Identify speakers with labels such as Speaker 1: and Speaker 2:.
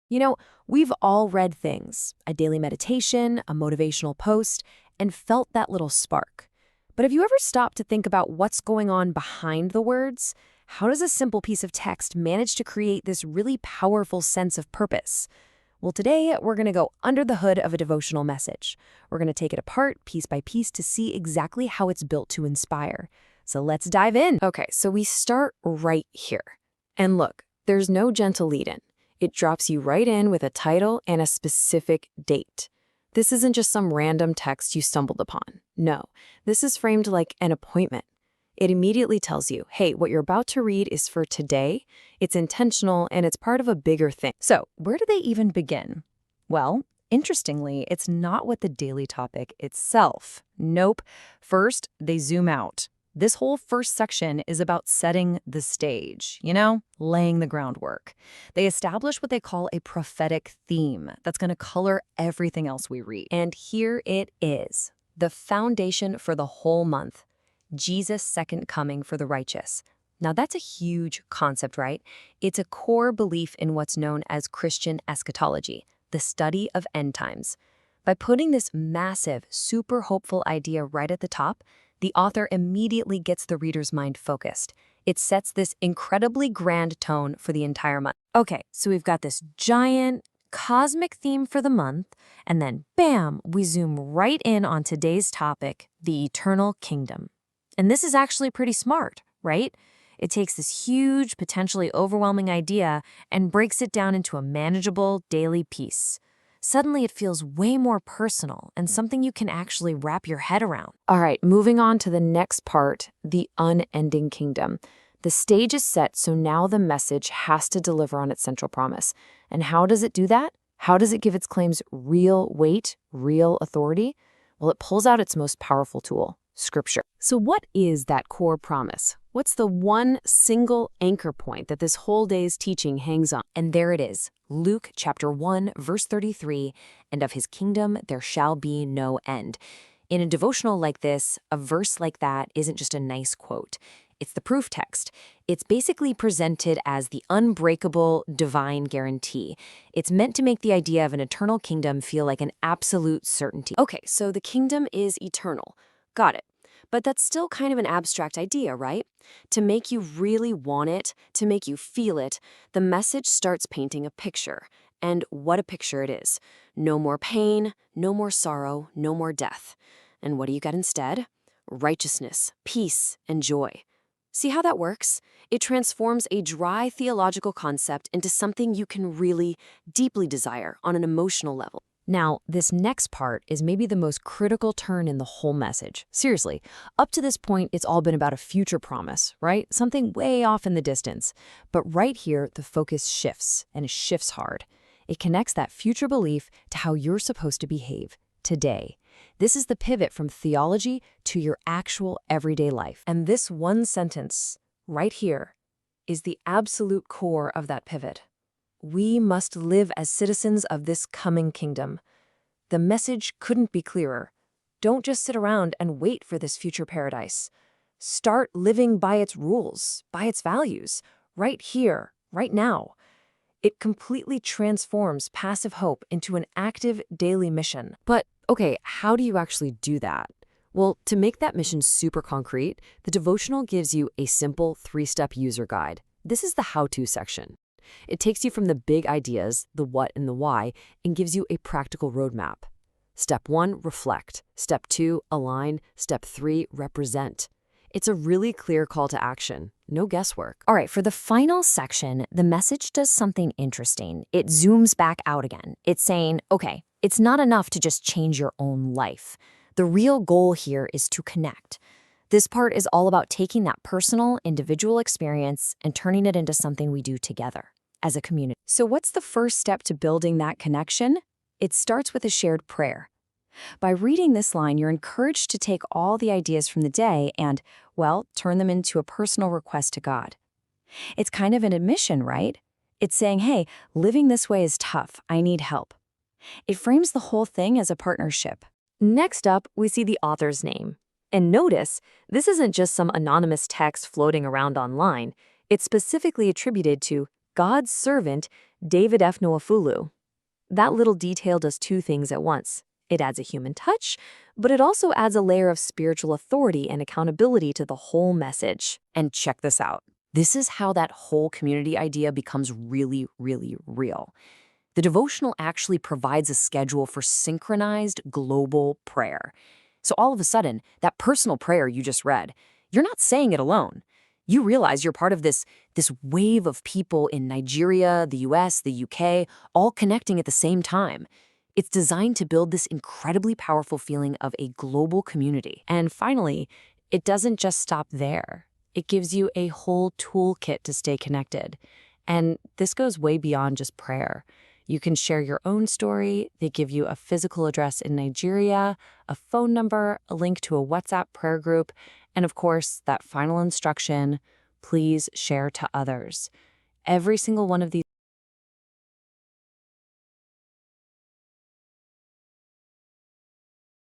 Speaker 1: You know, we've all read things, a daily meditation, a motivational post, and felt that little spark. But have you ever stopped to think about what's going on behind the words? How does a simple piece of text manage to create this really powerful sense of purpose? Well, today we're going to go under the hood of a devotional message. We're going to take it apart piece by piece to see exactly how it's built to inspire. So let's dive in. Okay, so we start right here. And look, there's no gentle lead-in. It drops you right in with a title and a specific date. This isn't just some random text you stumbled upon. No, this is framed like an appointment. It immediately tells you, hey, what you're about to read is for today, it's intentional, and it's part of a bigger thing.
Speaker 2: So, where do they even begin? Well, interestingly, it's not with the daily topic itself. Nope. First, they zoom out. This whole first section is about setting the stage, laying the groundwork. They establish what they call a prophetic theme that's going to color everything else we read.
Speaker 1: And here it is, the foundation for the whole month. Jesus' second coming for the righteous. Now that's a huge concept, right? It's a core belief in what's known as Christian eschatology, the study of end times. By putting this massive, super hopeful idea right at the top, the author immediately gets the reader's mind focused. It sets this incredibly grand tone for the entire month. Okay, so we've got this giant, cosmic theme for the month, and then bam, we zoom right in on today's topic, the eternal kingdom. And this is actually pretty smart, right? It takes this huge, potentially overwhelming idea and breaks it down into a manageable daily piece. Suddenly it feels way more personal and something you can actually wrap your head around. All right, moving on to the next part, the unending kingdom. The stage is set, so now the message has to deliver on its central promise. And how does it do that? How does it give its claims real weight, real authority? Well, it pulls out its most powerful tool, Scripture. So what is that core promise? What's the one single anchor point that this whole day's teaching hangs on? And there it is, Luke chapter 1, verse 33, and of his kingdom there shall be no end. In a devotional like this, a verse like that isn't just a nice quote. It's the proof text. It's basically presented as the unbreakable divine guarantee. It's meant to make the idea of an eternal kingdom feel like an absolute certainty. Okay, so the kingdom is eternal. Got it. But that's still kind of an abstract idea, right? To make you really want it, to make you feel it, the message starts painting a picture. And what a picture it is. No more pain, no more sorrow, no more death. And what do you get instead? Righteousness, peace, and joy. See how that works? It transforms a dry theological concept into something you can really, deeply desire on an emotional level. Now, this next part is maybe the most critical turn in the whole message. Seriously, up to this point, it's all been about a future promise, right? Something way off in the distance. But right here, the focus shifts, and it shifts hard. It connects that future belief to how you're supposed to behave today. This is the pivot from theology to your actual everyday life. And this one sentence, right here, is the absolute core of that pivot. We must live as citizens of this coming kingdom. The message couldn't be clearer. Don't just sit around and wait for this future paradise. Start living by its rules, by its values, right here, right now. It completely transforms passive hope into an active daily mission. But, okay, how do you actually do that? Well, to make that mission super concrete, the devotional gives you a simple 3-step user guide. This is the how-to section. It takes you from the big ideas, the what and the why, and gives you a practical roadmap. Step 1, reflect. Step 2, align. Step 3, represent. It's a really clear call to action. No guesswork. All right, for the final section, the message does something interesting. It zooms back out again. It's saying, okay, it's not enough to just change your own life. The real goal here is to connect. This part is all about taking that personal, individual experience and turning it into something we do together as a community. So what's the first step to building that connection? It starts with a shared prayer. By reading this line, you're encouraged to take all the ideas from the day and, well, turn them into a personal request to God. It's kind of an admission, right? It's saying, hey, living this way is tough. I need help. It frames the whole thing as a partnership. Next up, we see the author's name. And notice, this isn't just some anonymous text floating around online. It's specifically attributed to God's servant, David F. Nwafulu. That little detail does two things at once. It adds a human touch, but it also adds a layer of spiritual authority and accountability to the whole message.
Speaker 2: And check this out. This is how that whole community idea becomes really, really real. The devotional actually provides a schedule for synchronized global prayer. So all of a sudden, that personal prayer you just read, you're not saying it alone. You realize you're part of this wave of people in Nigeria, the US, the UK, all connecting at the same time. It's designed to build this incredibly powerful feeling of a global community.
Speaker 1: And finally, it doesn't just stop there. It gives you a whole toolkit to stay connected. And this goes way beyond just prayer. You can share your own story. They give you a physical address in Nigeria, a phone number, a link to a WhatsApp prayer group, and of course, that final instruction, please share to others. Every single one of these